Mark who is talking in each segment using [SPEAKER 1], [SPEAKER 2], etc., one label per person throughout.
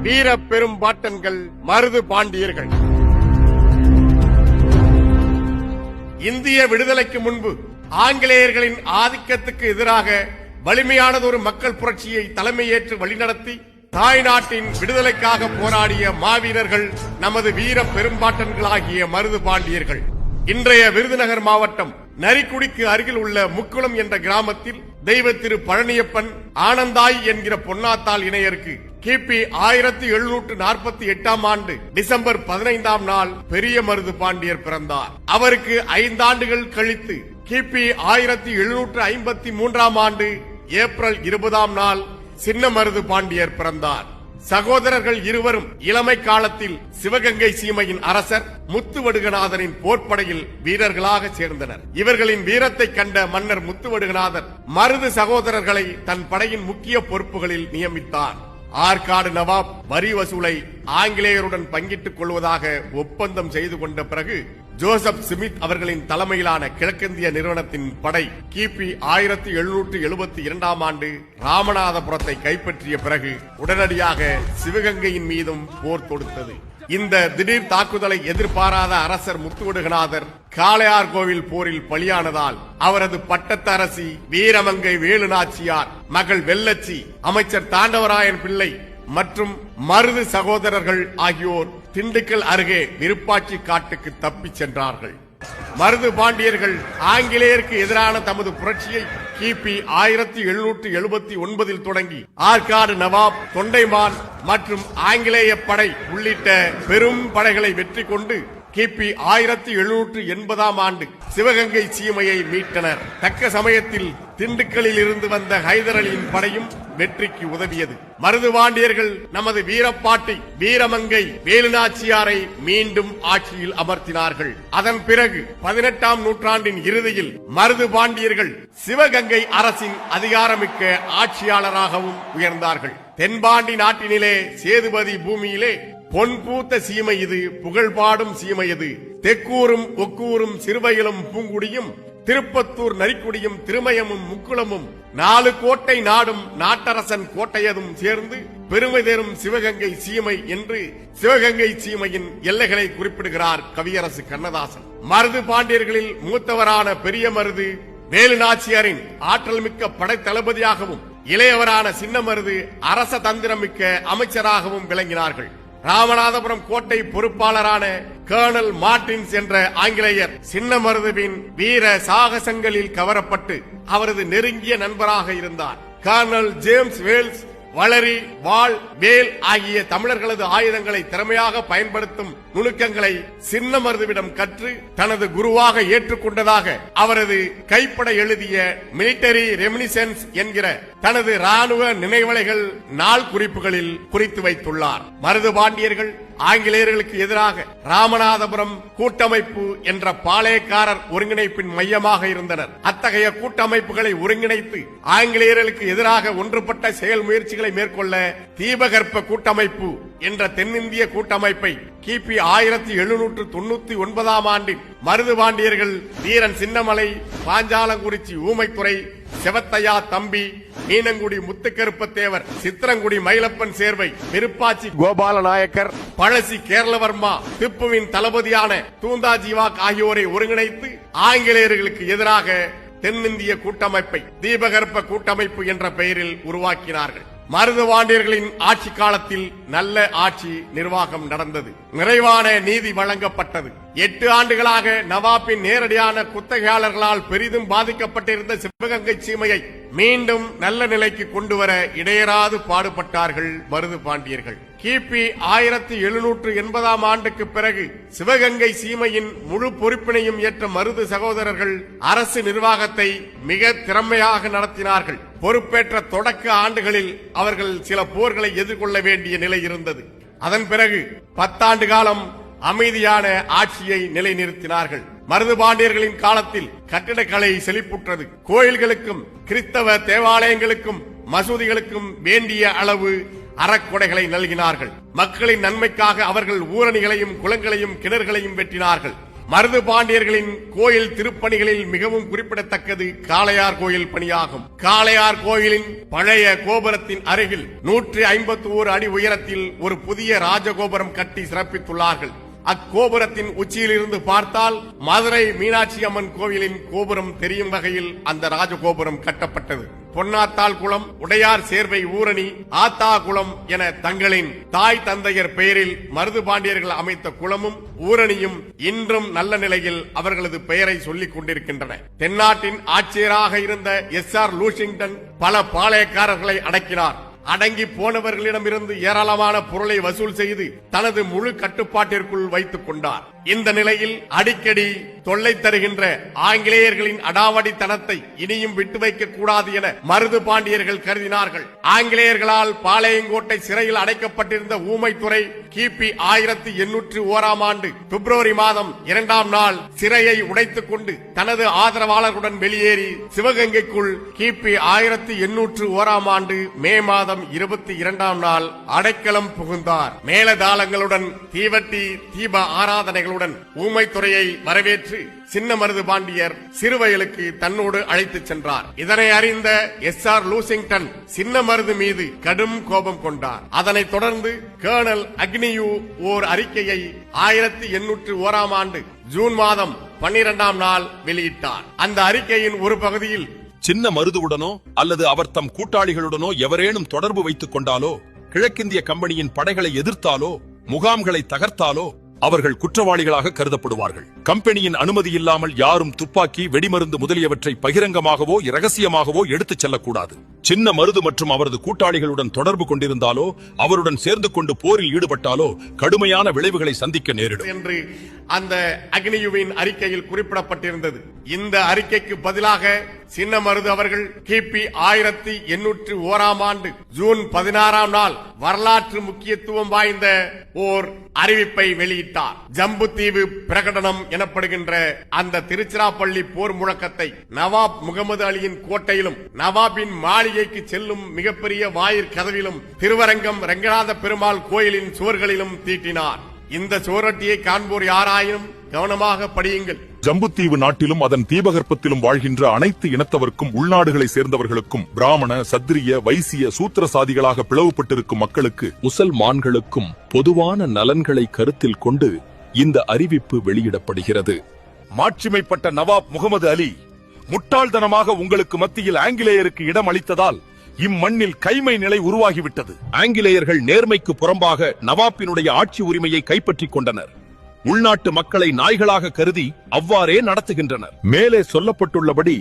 [SPEAKER 1] வீர பெரும்பாட்டன்கள் மருது பாண்டியர்கள். இந்திய விடுதலைக்கு முன்பு ஆங்கிலேயர்களின் ஆதிக்கத்துக்கு எதிராக வலிமையானதொரு மக்கள் புரட்சியை தலைமையேற்று வழிநடத்தி தாய்நாட்டின் விடுதலைக்காக போராடிய மாவீரர்கள் நமது வீர பெரும்பாட்டன்களாகிய மருது பாண்டியர்கள். இன்றைய விருதுநகர் மாவட்டம் நரிக்குடிக்கு அருகில் உள்ள முக்குளம் என்ற கிராமத்தில் தெய்வ திரு பழனியப்பன் ஆனந்தாய் என்கிற பொன்னாத்தாள் இணையருக்கு கிபி 1748 ஆண்டு டிசம்பர் 15 நாள் பெரிய மருது பாண்டியர் பிறந்தார். அவருக்கு 5 ஆண்டுகள் கழித்து கிபி 1753 ஆண்டு ஏப்ரல் 20 நாள் சின்ன மருது பாண்டியர் பிறந்தார். சகோதரர்கள் இருவரும் இளமை காலத்தில் சிவகங்கை சீமையின் அரசர் முத்துவடுகநாதரின் போர்ப்படையில் வீரர்களாக சேர்ந்தனர். இவர்களின் வீரத்தை கண்ட மன்னர் முத்துவடுகநாதர் மருது சகோதரர்களை தன் படையின் முக்கிய பொறுப்புகளில் நியமித்தார். ஆற்காடு நவாப் வரி வசூலை ஆங்கிலேயருடன் பங்கிட்டுக் கொள்வதாக ஒப்பந்தம் செய்து கொண்ட பிறகு ஜோசப் ஸ்மித் அவர்களின் தலைமையிலான கிழக்கிந்திய நிறுவனத்தின் படை கிபி 1772 ஆண்டு ராமநாதபுரத்தை கைப்பற்றிய பிறகு உடனடியாக சிவகங்கையின் மீதும் போர் தொடுத்தது. இந்த திடீர் தாக்குதலை எதிர்பாராத அரசர் முத்துவடுகநாதர் காளையார் கோவில் போரில் பலியானதால் அவரது பட்டத்து அரசி வீரமங்கை வேலுநாச்சியார், மகள் வெள்ளச்சி, அமைச்சர் தாண்டவராயன் பிள்ளை மற்றும் மருது சகோதரர்கள் ஆகியோர் திண்டுக்கல் அருகே விருப்பாட்சி காட்டுக்கு தப்பிச் சென்றார்கள். மருது பாண்டியர்கள் ஆங்கிலேயருக்கு எதிரான தமது புரட்சியை கிபி 1779 தொடங்கி ஆற்காடு நவாப், தொண்டைமான் மற்றும் ஆங்கிலேய படை உள்ளிட்ட பெரும் படைகளை வெற்றி கொண்டு கிபி 1780 ஆண்டு சிவகங்கை சீமையை மீட்டனர். தக்க சமயத்தில் திண்டுக்கல்லில் இருந்து வந்த ஹைதர் அலியின் படையும் வெற்றிக்கு உதவியது. மருது பாண்டியர்கள் நமது வீரப்பாட்டி வீரமங்கை வேலுநாச்சியாரை மீண்டும் ஆட்சியில் அமர்த்தினார்கள். அதன் பிறகு 18ஆம் நூற்றாண்டின் இறுதியில் மருது பாண்டியர்கள் சிவகங்கை அரசின் அதிகாரமிக்க ஆட்சியாளராகவும் உயர்ந்தார்கள். தென்பாண்டி நாட்டினிலே சேதுபதி பூமியிலே பொன் பூத்த சீமை இது, புகழ்பாடும் சீமை இது. தெக்கூரும் ஒக்கூரும் சிறுவயலும் பூங்குடியும் திருப்பத்தூர் நரிக்குடியும் திருமயமும் முக்குளமும் 4 கோட்டை நாடும் நாட்டரசன் கோட்டையதும் சேர்ந்து பெருமை தேரும் சிவகங்கை சீமை என்று சிவகங்கை சீமையின் எல்லைகளை குறிப்பிடுகிறார் கவியரசு கண்ணதாசன். மருது பாண்டியர்களில் மூத்தவரான பெரிய மருது வேலுநாச்சியாரின் ஆற்றல் மிக்க படை தளபதியாகவும் இளையவரான சின்ன மருது அரச தந்திரமிக்க அமைச்சராகவும் விளங்கினார்கள். ராமநாதபுரம் கோட்டை பொறுப்பாளரான கர்னல் மார்டின்ஸ் என்ற ஆங்கிலேயர் சின்ன மருதுவின் வீர சாகசங்களில் கவரப்பட்டு அவரது நெருங்கிய நண்பராக இருந்தார். கர்னல் ஜேம்ஸ் வேல்ஸ் வளரி, வாள், வேல் ஆகிய தமிழர்களது ஆயுதங்களை திறமையாக பயன்படுத்தும் நுணுக்கங்களை சின்ன மருதுவிடம் கற்று தனது குருவாக ஏற்றுக்கொண்டதாக அவரது கைப்பட எழுதிய மிலிட்டரி ரெமினிசன்ஸ் என்கிற தனது ராணுவ நினைவலைகள் நாள் குறிப்புகளில் குறித்து வைத்துள்ளார். மருது பாண்டியர்கள் ஆங்கிலேயர்களுக்கு எதிராக ராமநாதபுரம் கூட்டமைப்பு என்ற பாளையக்காரர் ஒருங்கிணைப்பின் மையமாக இருந்தனர். அத்தகைய கூட்டமைப்புகளை ஒருங்கிணைத்து ஆங்கிலேயர்களுக்கு எதிராக ஒன்றுபட்ட செயல் முயற்சிகளை மேற்கொள்ள தீபகற்ப கூட்டமைப்பு என்ற தென்னிந்திய கூட்டமைப்பை கிபி 1799 ஆண்டில் மருது பாண்டியர்கள் வீரன் சின்னமலை, பாஞ்சாலங்குறிச்சி ஊமைத்துறை, செவத்தையா தம்பி, மீனங்குடி முத்துக்கருப்பத்தேவர், சித்திரங்குடி மயிலப்பன் சேர்வை, விருப்பாச்சி கோபால நாயக்கர், பழசி கேரளவர்மா, திப்புவின் தளபதியான தூந்தா ஜீவாக் ஆகியோரை ஒருங்கிணைத்து ஆங்கிலேயர்களுக்கு எதிராக தென்னிந்திய கூட்டமைப்பை தீபகற்ப கூட்டமைப்பு என்ற பெயரில் உருவாக்கினார்கள். மருது பாண்டியர்களின் ஆட்சி காலத்தில் நல்ல ஆட்சி நிர்வாகம் நடந்தது. நிறைவான நீதி வழங்கப்பட்டது. 8 ஆண்டுகளாக நவாப்பின் நேரடியான குத்தகையாளர்களால் பெரிதும் பாதிக்கப்பட்டிருந்த சிவகங்கை சீமையை மீண்டும் நல்ல நிலைக்கு கொண்டுவர இடையராது பாடுபட்டார்கள் மருது பாண்டியர்கள். கிபி 1780 ஆண்டுக்கு பிறகு சிவகங்கை சீமையின் முழு பொறுப்பினையும் ஏற்ற மருது சகோதரர்கள் அரசு நிர்வாகத்தை மிக திறமையாக நடத்தினார்கள். பொறுப்பேற்ற தொடக்க ஆண்டுகளில் அவர்கள் சில போர்களை எதிர்கொள்ள வேண்டிய நிலை இருந்தது. அதன் பிறகு 10 ஆண்டு காலம் அமைதியான ஆட்சியை நிலைநிறுத்தினார்கள். மருது பாண்டியர்களின் காலத்தில் கட்டிடக்கலை செழிப்புற்றது. கோயில்களுக்கும் கிறிஸ்தவ தேவாலயங்களுக்கும் மசூதிகளுக்கும் வேண்டிய அளவு அறக்கொடைகளை நல்கினார்கள். மக்களின் நன்மைக்காக அவர்கள் ஊரணிகளையும் குளங்களையும் கிணறுகளையும் வெட்டினார்கள். மருது பாண்டியர்களின் கோயில் திருப்பணிகளில் மிகவும் குறிப்பிடத்தக்கது காளையார் கோயில் பணியாகும். காளையார் கோயிலின் பழைய கோபுரத்தின் அருகில் 151 அடி உயரத்தில் ஒரு புதிய ராஜகோபுரம் கட்டி சிறப்பித்துள்ளார்கள். அக்கோபுரத்தின் உச்சியிலிருந்து பார்த்தால் மதுரை மீனாட்சி அம்மன் கோவிலின் கோபுரம் தெரியும் வகையில் அந்த ராஜகோபுரம் கட்டப்பட்டது. பொன்னாத்தாள் குளம், உடையார் சேர்வை ஊரணி, ஆத்தா குளம் என தங்களின் தாய் தந்தையர் பெயரில் மருது பாண்டியர்கள் அமைத்த குளமும் ஊரணியும் இன்றும் நல்ல நிலையில் அவர்களது பெயரை சொல்லிக் கொண்டிருக்கின்றன. தென்னாட்டின் ஆட்சியராக இருந்த எஸ்.ஆர். லூசிங்டன் பல பாளையக்காரர்களை அடக்கினார். அடங்கி போனவர்களிடமிருந்து ஏராளமான பொருளை வசூல் செய்து தனது முழு கட்டுப்பாட்டிற்குள் வைத்துக் கொண்டார். இந்த நிலையில் அடிக்கடி தொல்லை தருகின்ற ஆங்கிலேயர்களின் அடாவடித்தனத்தை இனியும் விட்டு வைக்க கூடாது என மருது பாண்டியர்கள் கருதினார்கள். ஆங்கிலேயர்களால் பாளையங்கோட்டை சிறையில் அடைக்கப்பட்டிருந்த ஊமைத்துறை கிபி 1801 ஆண்டு பிப்ரவரி மாதம் 2ஆம் நாள் சிறையை உடைத்துக் கொண்டு தனது ஆதரவாளர்களுடன் வெளியேறி சிவகங்கைக்குள் கிபி 1801 ஆண்டு மே மாதம் 22ஆம் நாள் அடைக்கலம் புகுந்தார். மேலதாளங்களுடன் தீவட்டி தீப ஆராதனைகளுடன் ஊமைத்துறையை வரவேற்று சின்ன மருது பாண்டியர் சிறுவயலுக்கு தன்னோடு அழைத்துச் சென்றார். இதனை அறிந்த எஸ்.ஆர். லூசிங்டன் சின்ன மருது மீது கடும் கோபம் கொண்டார். அதனைத் தொடர்ந்து கர்னல் அக்னியூ ஓர் அறிக்கையை 1801 ஆண்டு ஜூன் மாதம் 12ஆம் நாள் வெளியிட்டார். அந்த அறிக்கையின் ஒரு பகுதியில்
[SPEAKER 2] சின்ன மருதுவுடனோ அல்லது அவர் தம் கூட்டாளிகளுடனோ எவரேனும் தொடர்பு வைத்துக் கொண்டாலோ, கிழக்கிந்திய கம்பெனியின் படைகளை எதிர்த்தாலோ, முகாம்களை தகர்த்தாலோ அவர்கள் குற்றவாளிகளாக கருதப்படுவார்கள். கம்பெனியின் அனுமதி இல்லாமல் யாரும் துப்பாக்கி, வெடிமருந்து முதலியவற்றை பகிரங்கமாகவோ இரகசியமாகவோ எடுத்துச் செல்லக்கூடாது. சின்ன மருது மற்றும் அவரது கூட்டாளிகளுடன் தொடர்பு கொண்டிருந்தாலோ அவருடன் சேர்ந்து கொண்டு போரில் ஈடுபட்டாலோ கடுமையான விளைவுகளை சந்திக்க நேரிடும்
[SPEAKER 1] என்று அந்த அக்னியுவின் அறிக்கையில் குறிப்பிடப்பட்டிருந்தது. இந்த அறிக்கைக்கு பதிலாக சின்ன மருது அவர்கள் கிபி 1801 ஆண்டு ஜூன் 16ஆம் நாள் வரலாற்று முக்கியத்துவம் வாய்ந்த ஓர் அறிவிப்பை வெளியிட்டார். ஜம்புத்தீவு பிரகடனம் எனப்படுகின்ற அந்த திருச்சிராப்பள்ளி போர் முழக்கத்தை நவாப் முகமது அலியின் கோட்டையிலும் நவாபின் மாளிகைக்கு செல்லும் மிகப்பெரிய வாயிற் கதவிலும் திருவரங்கம் ரங்கநாத பெருமாள் கோயிலின் சுவர்களிலும் தீட்டினார். இந்த சுவரொட்டியை காண்போர் யாராயினும் கவனமாக படியுங்கள்.
[SPEAKER 3] ஜம்புத்தீவு நாட்டிலும் அதன் தீபகற்பத்திலும் வாழ்கின்ற அனைத்து இனத்தவருக்கும், உள்நாடுகளை சேர்ந்தவர்களுக்கும், பிராமண, சத்திரிய, வைசிய, சூத்திரசாதிகளாக பிளவுபட்டிருக்கும் மக்களுக்கு, முசல்மான்களுக்கும் பொதுவான நலன்களை கருத்தில் கொண்டு இந்த அறிவிப்பு வெளியிடப்படுகிறது.
[SPEAKER 2] மாட்சிமைப்பட்ட நவாப் முகமது அலி முட்டாள்தனமாக உங்களுக்கு மத்தியில் ஆங்கிலேயருக்கு இடம் அளித்ததால் இம்மண்ணில் கைமை நிலை உருவாகிவிட்டது. ஆங்கிலேயர்கள் நேர்மைக்கு புறம்பாக நவாப்பினுடைய ஆட்சி உரிமையை கைப்பற்றிக் கொண்டனர். உள்நாட்டு மக்களை நாய்களாக கருதி அவ்வாறே நடத்துகின்றனர்.
[SPEAKER 3] மேலே சொல்லப்பட்டுள்ளபடி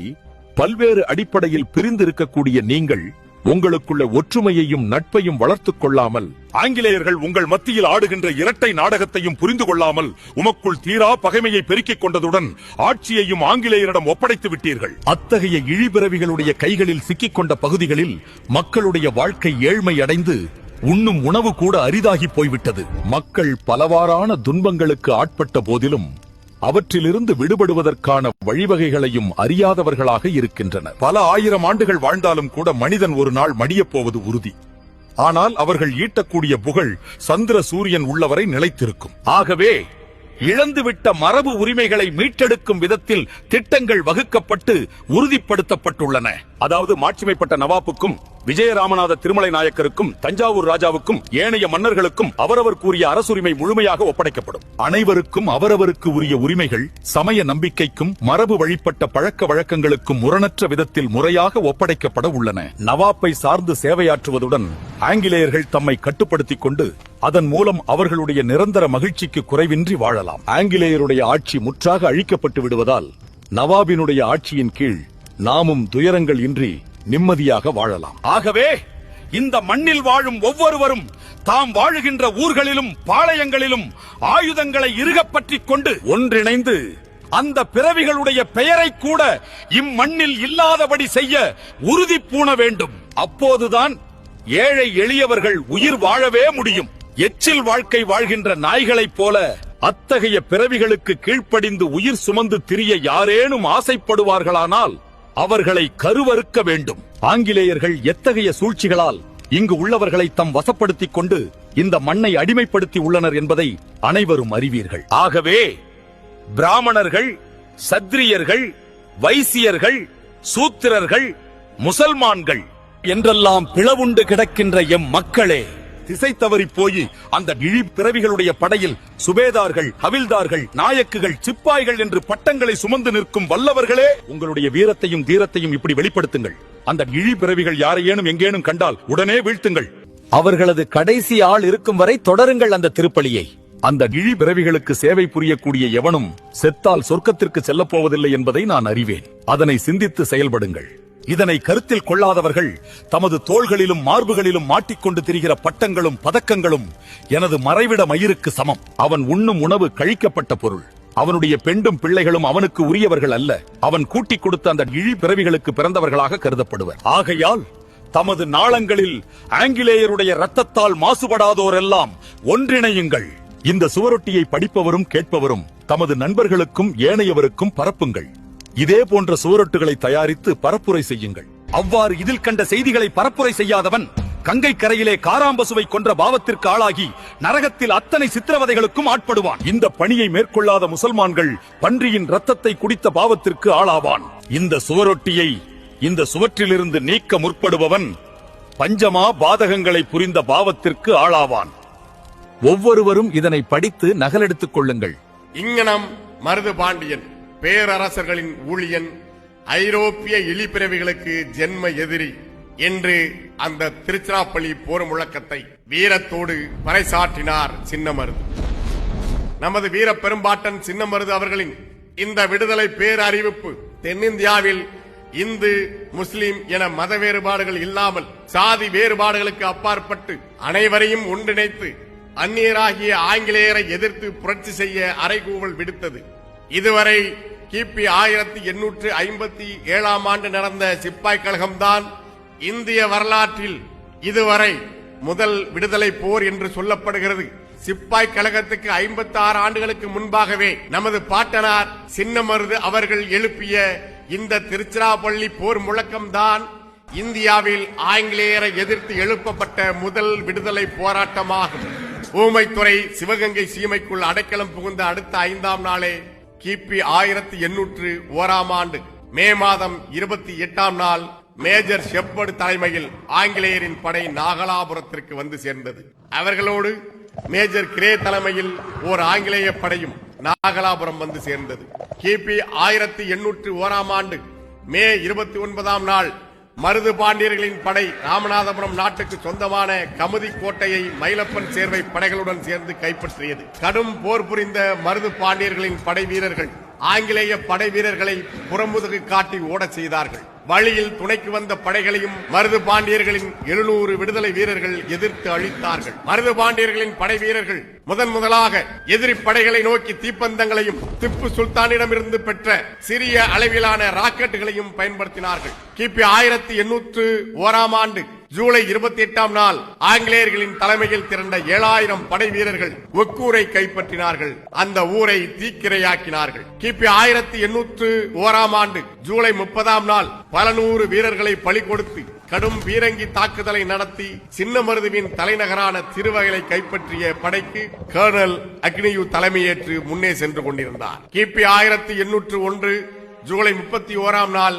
[SPEAKER 3] பல்வேறு அடிப்படையில் பிரிந்திருக்கக்கூடிய நீங்கள் உங்களுக்குள்ள ஒற்றுமையையும் நட்பையும் வளர்த்துக் கொள்ளாமல்,
[SPEAKER 2] ஆங்கிலேயர்கள் உங்கள் மத்தியில் ஆடுகின்ற இரட்டை நாடகத்தையும் புரிந்து கொள்ளாமல் உமக்குள் தீரா பகைமையை பெருக்கிக் கொண்டதுடன் ஆட்சியையும் ஆங்கிலேயரிடம் ஒப்படைத்து விட்டீர்கள்.
[SPEAKER 3] அத்தகைய இழிபிறவிகளுடைய கைகளில் சிக்கிக் கொண்ட பகுதிகளில் மக்களுடைய வாழ்க்கை ஏழ்மை அடைந்து உண்ணும் உணவு கூட அரிதாகி போய்விட்டது. மக்கள் பலவாறான துன்பங்களுக்கு ஆட்பட்ட போதிலும் அவற்றிலிருந்து விடுபடுவதற்கான வழிவகைகளையும் அறியாதவர்களாக இருக்கின்றனர்.
[SPEAKER 2] பல ஆயிரம் ஆண்டுகள் வாழ்ந்தாலும் கூட மனிதன் ஒரு நாள் மடியப் போவது உறுதி. ஆனால் அவர்கள் ஈட்டக்கூடிய புகழ் சந்திர சூரியன் உள்ளவரை நிலைத்திருக்கும்.
[SPEAKER 3] ஆகவே இழந்துவிட்ட மரபு உரிமைகளை மீட்டெடுக்கும் விதத்தில் திட்டங்கள் வகுக்கப்பட்டு உறுதிப்படுத்தப்பட்டுள்ளன.
[SPEAKER 2] அதாவது மாட்சிமைப்பட்ட நவாப்புக்கும், விஜயராமநாத திருமலை நாயக்கருக்கும், தஞ்சாவூர் ராஜாவுக்கும், ஏனைய மன்னர்களுக்கும் அவரவர் கூறிய அரசுரிமை முழுமையாக ஒப்படைக்கப்படும்.
[SPEAKER 3] அனைவருக்கும் அவரவருக்கு உரிய உரிமைகள் சமய நம்பிக்கைக்கும் மரபு வழிபட்ட பழக்க வழக்கங்களுக்கும் முரணற்ற விதத்தில் முறையாக ஒப்படைக்கப்பட உள்ளன.
[SPEAKER 2] நவாப்பை சார்ந்து சேவையாற்றுவதுடன் ஆங்கிலேயர்கள் தம்மை கட்டுப்படுத்திக் கொண்டு அதன் மூலம் அவர்களுடைய நிரந்தர மகிழ்ச்சிக்கு குறைவின்றி வாழலாம்.
[SPEAKER 3] ஆங்கிலேயருடைய ஆட்சி முற்றாக அழிக்கப்பட்டு விடுவதால் நவாபினுடைய ஆட்சியின் கீழ் நாமும் துயரங்கள் இன்றி நிம்மதியாக வாழலாம்.
[SPEAKER 2] ஆகவே இந்த மண்ணில் வாழும் ஒவ்வொருவரும் தாம் வாழுகின்ற ஊர்களிலும் பாளையங்களிலும் ஆயுதங்களை இறுகப் பற்றிக் கொண்டு ஒன்றிணைந்து அந்த பிறவிகளுடைய பெயரை கூட இம்மண்ணில் இல்லாதபடி செய்ய உறுதி பூண வேண்டும். அப்போதுதான் ஏழை எளியவர்கள் உயிர் வாழவே முடியும். எச்சில் வாழ்க்கை வாழ்கின்ற நாய்களைப் போல அத்தகைய பிறவிகளுக்கு கீழ்ப்படிந்து உயிர் சுமந்து திரிய யாரேனும் ஆசைப்படுவார்களானால் அவர்களை கருவறுக்க வேண்டும். ஆங்கிலேயர்கள் எத்தகைய சூழ்ச்சிகளால் இங்கு உள்ளவர்களை தம் வசப்படுத்திக் கொண்டு இந்த மண்ணை அடிமைப்படுத்தி உள்ளனர் என்பதை அனைவரும் அறிவீர்கள். ஆகவே பிராமணர்கள், சத்திரியர்கள், வைசியர்கள், சூத்திரர்கள், முசல்மான்கள் என்றெல்லாம் பிளவுண்டு கிடக்கின்ற எம் மக்களே,
[SPEAKER 3] திசை தவறி போய் அந்த இழி பிறவிகளுடைய படையில் சுபேதார்கள், ஹவில்தார்கள், நாயக்குகள், சிப்பாய்கள் என்று பட்டங்களை சுமந்து நிற்கும் வல்லவர்களே, உங்களுடைய வீரத்தையும் தீரத்தையும் இப்படி வெளிப்படுத்துங்கள். அந்த இழி பிறவிகள் யாரையேனும் எங்கேனும் கண்டால் உடனே வீழ்த்துங்கள்.
[SPEAKER 4] அவர்களது கடைசி ஆள் இருக்கும் வரை தொடருங்கள் அந்த திருப்பலியை.
[SPEAKER 3] அந்த இழி பிறவிகளுக்கு சேவை புரியக்கூடிய எவனும் செத்தால் சொர்க்கத்திற்கு செல்லப் போவதில்லை என்பதை நான் அறிவேன். அதனை சிந்தித்து செயல்படுங்கள். இதனை கருத்தில் கொள்ளாதவர்கள் தமது தோள்களிலும் மார்புகளிலும் மாட்டிக்கொண்டு திரிகிற பட்டங்களும் பதக்கங்களும் எனது மறைவிட மயிருக்கு சமம். அவன் உண்ணும் உணவு கழிக்கப்பட்ட பொருள். அவனுடைய பெண்டும் பிள்ளைகளும் அவனுக்கு உரியவர்கள் அல்ல. அவன் கூட்டிக் கொடுத்த அந்த இழி பிறவிகளுக்கு பிறந்தவர்களாக கருதப்படுவர்.
[SPEAKER 2] ஆகையால் தமது நாளங்களில் ஆங்கிலேயருடைய இரத்தத்தால் மாசுபடாதோரெல்லாம் ஒன்றிணையுங்கள்.
[SPEAKER 3] இந்த சுவரொட்டியை படிப்பவரும் கேட்பவரும் தமது நண்பர்களுக்கும் ஏனையவருக்கும் பரப்புங்கள். இதே போன்ற சுவரொட்டுகளை தயாரித்து பரப்புரை செய்யுங்கள்.
[SPEAKER 2] அவ்வாறு இதில் கண்ட செய்திகளை பரப்புரை செய்யாதவன் கங்கை கரையிலே காராம்பசுவை கொன்ற பாவத்திற்கு ஆளாகி நரகத்தில் அத்தனை சித்திரவதைகளுக்கும் ஆட்படுவான்.
[SPEAKER 3] இந்த பணியை மேற்கொள்ளாத முசல்மான்கள் பன்றியின் ரத்தத்தை குடித்த பாவத்திற்கு ஆளாவான்.
[SPEAKER 2] இந்த சுவரொட்டியை இந்த சுவற்றிலிருந்து நீக்க முற்படுபவன் பஞ்சமா பாதகங்களை புரிந்த பாவத்திற்கு ஆளாவான்.
[SPEAKER 4] ஒவ்வொருவரும் இதனை படித்து நகலெடுத்துக் கொள்ளுங்கள்.
[SPEAKER 1] இங்ஙனம் மருது பாண்டியன் பேரரசர்களின் ஊழியன், ஐரோப்பிய இழிபிறவிகளுக்கு ஜென்ம எதிரி என்று அந்த திருச்சிராப்பள்ளி போர் முழக்கத்தை வீரத்தோடு பறைசாற்றினார் சின்னமருது. நமது வீர பெரும்பாட்டன் சின்னமருது அவர்களின் இந்த விடுதலை பேரறிவிப்பு தென்னிந்தியாவில் இந்து, முஸ்லிம் என மத வேறுபாடுகள் இல்லாமல் சாதி வேறுபாடுகளுக்கு அப்பாற்பட்டு அனைவரையும் ஒன்றிணைத்து அந்நியராகிய ஆங்கிலேயரை எதிர்த்து புரட்சி செய்ய அறைகூவல் விடுத்தது. இதுவரை கிபி 1857 ஆண்டு நடந்த சிப்பாய் கழகம்தான் இந்திய வரலாற்றில் இதுவரை முதல் விடுதலை போர் என்று சொல்லப்படுகிறது. சிப்பாய் கழகத்துக்கு 56 ஆண்டுகளுக்கு முன்பாகவே நமது பாட்டனார் சின்னமருது அவர்கள் எழுப்பிய இந்த திருச்சிராப்பள்ளி போர் முழக்கம்தான் இந்தியாவில் ஆங்கிலேயரை எதிர்த்து எழுப்பப்பட்ட முதல் விடுதலை போராட்டமாகும். ஊமைத்துறை சிவகங்கை சீமைக்குள் அடைக்கலம் புகுந்த அடுத்த 5ஆம் நாளே கிபி 1801 ஆண்டு மே மாதம் 28ஆம் நாள் மேஜர் ஷெப்பர்டு தலைமையில் ஆங்கிலேயரின் படை நாகலாபுரத்திற்கு வந்து சேர்ந்தது. அவர்களோடு மேஜர் கிரே தலைமையில் ஓர் ஆங்கிலேய படையும் நாகலாபுரம் வந்து சேர்ந்தது. கிபி 1801 ஆண்டு மே 29ஆம் நாள் மருது பாண்டியர்களின் படை ராமநாதபுரம் நாட்டுக்கு சொந்தமான கமுதி கோட்டையை மயிலப்பன் சேர்வை படைகளுடன் சேர்ந்து கைப்பற்றியது. கடும் போர் புரிந்த மருது பாண்டியர்களின் படை வீரர்கள் ஆங்கிலேய படை வீரர்களை புறமுதுகு காட்டி ஓடச் செய்தார்கள். வழியில் துணைக்கு வந்த படைகளையும் மருது பாண்டியர்களின் 700 விடுதலை வீரர்கள் எதிர்த்து அழித்தார்கள். மருது பாண்டியர்களின் படை வீரர்கள் முதலாக எதிரி படைகளை நோக்கி தீப்பந்தங்களையும் திப்பு சுல்தானிடமிருந்து பெற்ற சிறிய அளவிலான ராக்கெட்டுகளையும் பயன்படுத்தினார்கள். கிபி 1801 ஆண்டு ஜூலை 28ஆம் நாள் ஆங்கிலேயர்களின் தலைமையில் திரண்ட 7000 படை வீரர்கள் ஒக்கூரை கைப்பற்றினார்கள். அந்த ஊரை தீக்கிரையாக்கினார்கள். கிபி 1801 ஆண்டு ஜூலை 30ஆம் நாள் பல நூறு வீரர்களை பலி கொடுத்து கடும் பீரங்கி தாக்குதலை நடத்தி சின்னமருதுவின் தலைநகரான திருவகையை கைப்பற்றிய படைக்கு கர்னல் அக்னியு தலைமையேற்று முன்னே சென்று கொண்டிருந்தார். கிபி 1801 ஜூலை 31ஆம் நாள்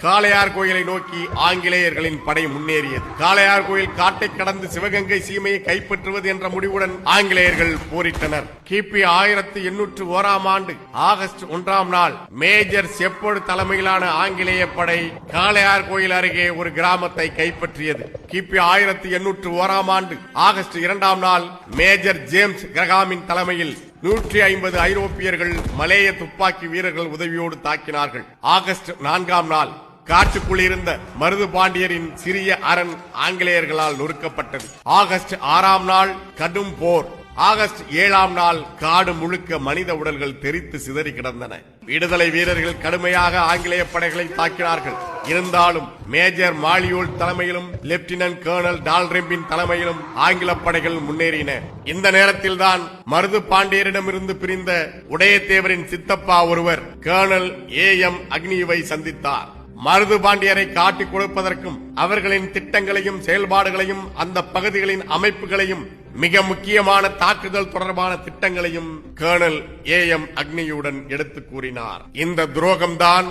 [SPEAKER 1] காளையார் கோயிலை நோக்கி ஆங்கிலேயர்களின் படை முன்னேறியது. காளையார் கோயில் காட்டை கடந்து சிவகங்கை சீமையை கைப்பற்றுவது என்ற முடிவுடன் ஆங்கிலேயர்கள் போரிட்டனர். கிபி 1801 ஆண்டு ஆகஸ்ட் 1ஆம் நாள் மேஜர் ஷெப்பர்டு தலைமையிலான ஆங்கிலேய படை காளையார் கோயில் அருகே ஒரு கிராமத்தை கைப்பற்றியது. கிபி 1801 ஆண்டு ஆகஸ்ட் 2ஆம் நாள் மேஜர் ஜேம்ஸ் கிரகாமின் தலைமையில் 150 ஐரோப்பியர்கள் மலேய துப்பாக்கி வீரர்கள் உதவியோடு தாக்கினார்கள். ஆகஸ்ட் 4ஆம் நாள் காட்டுக்குள் இருந்த மருது பாண்டியரின் சிறிய அரண் ஆங்கிலேயர்களால் நொறுக்கப்பட்டது. ஆகஸ்ட் 6ஆம் நாள் கடும் போர். ஆகஸ்ட் 7ஆம் நாள் காடு முழுக்க மனித உடல்கள் தெரித்து சிதறி கிடந்தன. விடுதலை வீரர்கள் கடுமையாக ஆங்கிலேய படைகளை தாக்கினார்கள். இருந்தாலும் மேஜர் மாலியோல் தலைமையிலும் லெப்டினன்ட் கர்னல் டால்ரெம்பின் தலைமையிலும் ஆங்கில படைகள் முன்னேறின. இந்த நேரத்தில் தான் மருது பாண்டியரிடமிருந்து பிரிந்த உடையத்தேவரின் சித்தப்பா ஒருவர் கர்னல் AM அக்னியுவை சந்தித்தார். மருது பாண்டியரை காட்டிக் கொடுப்பதற்கும் அவர்களின் திட்டங்களையும் செயல்பாடுகளையும் அந்த பகுதிகளின் அமைப்புகளையும் மிக முக்கியமான தாக்குதல் தொடர்பான திட்டங்களையும் கர்னல் ஏஎம் அக்னியுடன் எடுத்து கூறினார். இந்த துரோகம்தான்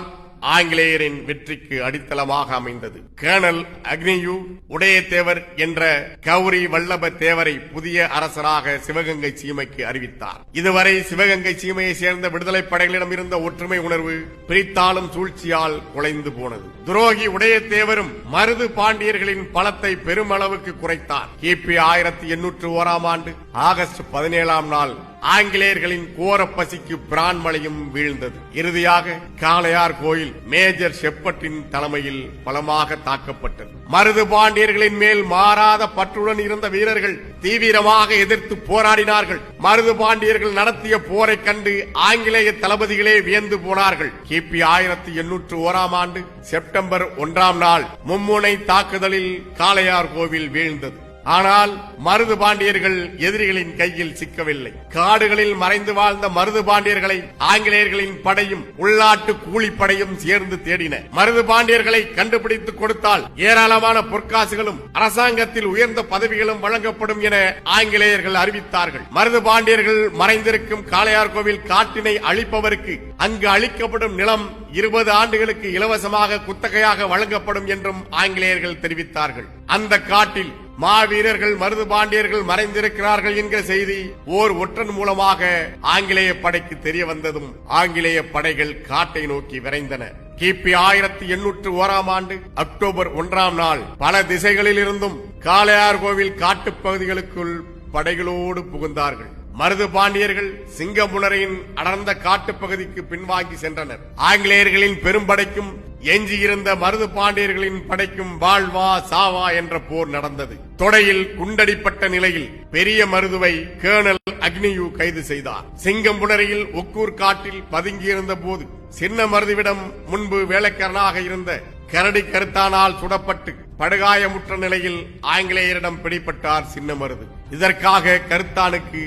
[SPEAKER 1] ஆங்கிலேயரின் வெற்றிக்கு அடித்தளமாக அமைந்தது. கர்னல் அக்னியு உடையதேவர் என்ற கௌரி வல்லப தேவரை புதிய அரசராக சிவகங்கை சீமைக்கு அறிவித்தார். இதுவரை சிவகங்கை சீமையை சேர்ந்த விடுதலை படைகளிடம் இருந்த ஒற்றுமை உணர்வு பிரித்தாளும் சூழ்ச்சியால் குலைந்து போனது. துரோகி உடையதேவரும் மருது பாண்டியர்களின் பலத்தை பெருமளவுக்கு குறைத்தார். கிபி 1801 ஆண்டு ஆகஸ்ட் 17 நாள் ஆங்கிலேயர்களின் கோர பசிக்கு பிரான்மழையும் வீழ்ந்தது. இறுதியாக காளையார் கோயில் மேஜர் ஷெப்பர்டின் தலைமையில் பலமாக தாக்கப்பட்டது. மருது பாண்டியர்களின் மேல் மாறாத பற்றுடன் இருந்த வீரர்கள் தீவிரமாக எதிர்த்து போராடினார்கள். மருது பாண்டியர்கள் நடத்திய போரை கண்டு ஆங்கிலேய தளபதிகளே வியந்து போனார்கள். கிபி 1801 ஆண்டு செப்டம்பர் 1 நாள் மும்முனை தாக்குதலில் காளையார் கோவில் வீழ்ந்தது. ஆனால் மருது பாண்டியர்கள் எதிரிகளின் கையில் சிக்கவில்லை. காடுகளில் மறைந்து வாழ்ந்த மருது பாண்டியர்களை ஆங்கிலேயர்களின் படையும் உள்நாட்டு கூலிப்படையும் சேர்ந்து தேடின. மருது பாண்டியர்களை கண்டுபிடித்து கொடுத்தால் ஏராளமான பொற்காசுகளும் அரசாங்கத்தில் உயர்ந்த பதவிகளும் வழங்கப்படும் என ஆங்கிலேயர்கள் அறிவித்தார்கள். மருது பாண்டியர்கள் மறைந்திருக்கும் காளையார் கோவில் காட்டினை அழிப்பவருக்கு அங்கு அளிக்கப்படும் நிலம் 20 ஆண்டுகளுக்கு இலவசமாக குத்தகையாக வழங்கப்படும் என்றும் ஆங்கிலேயர்கள் தெரிவித்தார்கள். அந்த காட்டில் மாவீரர்கள் மருது பாண்டியர்கள் மறைந்திருக்கிறார்கள் என்கிற செய்தி ஓர் ஒற்றன் மூலமாக ஆங்கிலேய படைக்கு தெரிய வந்ததும் ஆங்கிலேய படைகள் காட்டை நோக்கி விரைந்தன. கிபி 1801 ஆண்டு அக்டோபர் 1 நாள் பல திசைகளில் இருந்தும் காளையார் கோவில் காட்டுப் பகுதிகளுக்குள் படைகளோடு புகுந்தார்கள். மருது பாண்டியர்கள் சிங்கமுனரின் அடர்ந்த காட்டுப் பகுதிக்கு பின்வாங்கி சென்றனர். ஆங்கிலேயர்களின் பெரும்படைக்கும் எஞ்சியிருந்த மருது பாண்டியர்களின் படைக்கும் வாழ்வா சாவா என்ற போர் நடந்தது. தொடையில் குண்டடிப்பட்ட நிலையில் பெரிய மருதுவை கர்னல் அக்னியு கைது செய்தார். சிங்கம்புணரியில் ஒக்கூர் காட்டில் பதுங்கியிருந்த போது சின்ன மருதுவிடம் முன்பு வேலைக்காரனாக இருந்த கரடி கருத்தானால் சுடப்பட்டு படுகாயமுற்ற நிலையில் ஆங்கிலேயரிடம் பிடிபட்டார் சின்ன மருது. இதற்காக கருத்தானுக்கு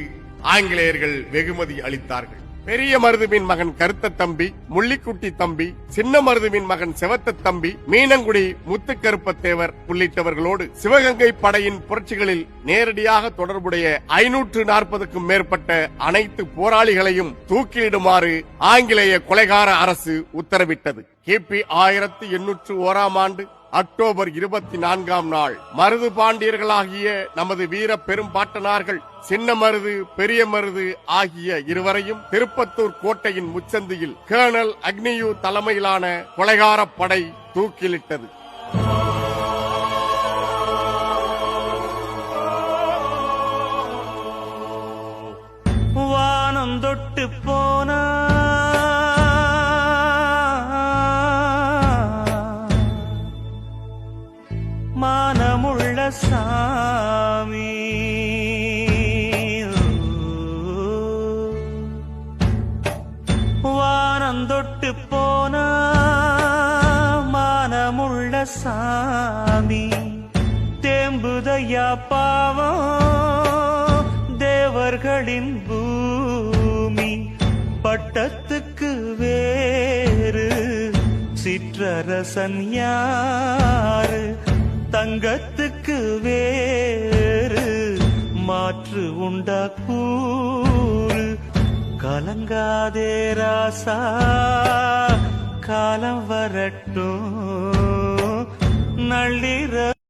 [SPEAKER 1] ஆங்கிலேயர்கள் வெகுமதி அளித்தார்கள். பெரிய மருதுவின் மகன் கருத்த தம்பி, முள்ளிக்குட்டி தம்பி, சின்ன மருதுவின் மகன் செவத்த தம்பி, மீனங்குடி முத்துக்கருப்பத்தேவர் உள்ளிட்டவர்களோடு சிவகங்கை படையின் புரட்சிகளில் நேரடியாக தொடர்புடைய 540க்கும் மேற்பட்ட அனைத்து போராளிகளையும் தூக்கிலிடுமாறு ஆங்கிலேய கொலைகார அரசு உத்தரவிட்டது. கிபி 1801 ஆண்டு அக்டோபர் 24 நாள் மருது பாண்டியர்களாகிய நமது வீர பெரும்பாட்டனார்கள் சின்ன மருது பெரிய மருது ஆகிய இருவரையும் திருப்பத்தூர் கோட்டையின் முச்சந்தியில் கர்னல் அக்னியு தலைமையிலான கொலைகார படை தூக்கிலிட்டது.
[SPEAKER 5] வானம் தொட்டு போனா மானமுள்ள சாமி, வானம் தொட்டு போனா மானமுள்ள சாமி, தேம்புதையா பாவம் தேவர்களின் பூமி, பட்டத்துக்கு வேறு சிற்றரசன் யாரு, தங்கத்துக்கு வேறு மாற்று உண்டா கூறு, கலங்காதே ராசா காலம் வரட்டும் நள்ளிர